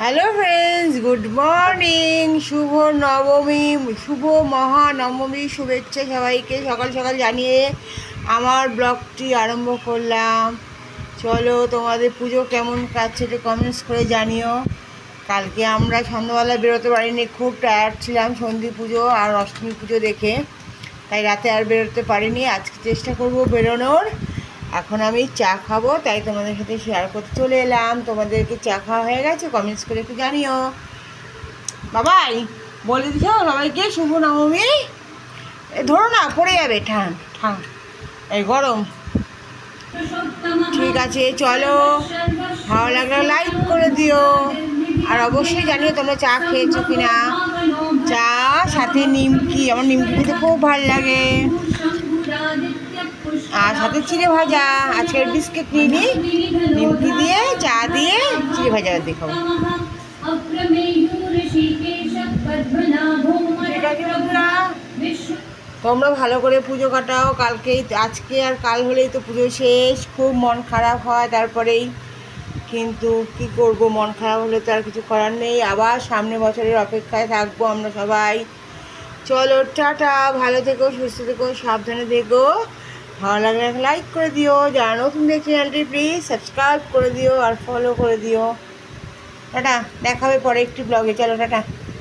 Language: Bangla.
Hello friends, good morning. শুভ নবমী, শুভ মহানবমী শুভেচ্ছা সবাইকে সকাল সকাল জানিয়ে আমার ব্লগটি আরম্ভ করলাম। চলো, তোমাদের পুজো কেমন কাটছে এটা কমেন্টস করে জানিও। কালকে আমরা সন্ধ্যাবেলা বেরোতে পারিনি, খুব টায়ার্ড ছিলাম সন্ধি পুজো আর অষ্টমী পুজো দেখে, তাই রাতে আর বেরোতে পারিনি। আজকে চেষ্টা করব বেরোনোর। এখন আমি চা খাবো, তাই তোমাদের সাথে শেয়ার করতে চলে এলাম। তোমাদেরকে চা খাওয়া হয়ে গেছে? কমেন্টস করে একটু জানিও। বাবাই বলে দিছ সবাইকে শুভ নবমী। ধরো না, পড়ে যাবে, ঠান ঠান, এই গরম। ঠিক আছে, চলো, ভালো লাগলে লাইক করে দিও, আর অবশ্যই জানিও তোমরা চা খেয়েছো কিনা। চা সাথে নিমকি, আমার নিমকি খেতে খুব ভালো লাগে, আর সাথে চিড়ে ভাজা। আজকের বিস্কিট নিইনি, নিমকি দিয়ে চা দিয়ে চিড়ে ভাজা দেখাবো। ঠিক আছে বন্ধুরা, তোমরা ভালো করে পুজো কাটাও। কালকেই, আজকে আর কাল হলেই তো পুজো শেষ। খুব মন খারাপ হয় তারপরেই, কিন্তু কি করব, মন খারাপ হলে তো আর কিছু করার নেই। আবার সামনে বছরের অপেক্ষায় থাকবো আমরা সবাই। চলো, টাটা, ভালো থেকো, সুস্থ থেকো, সাবধানে থেকো। ভালো লাগলে লাইক করে দিও, যারা নতুন দেখছি চ্যানেলটি প্লিজ সাবস্ক্রাইব করে দিও আর ফলো করে দিও। টাটা, দেখা হবে পরে একটি ব্লগে। চলো, টাটা।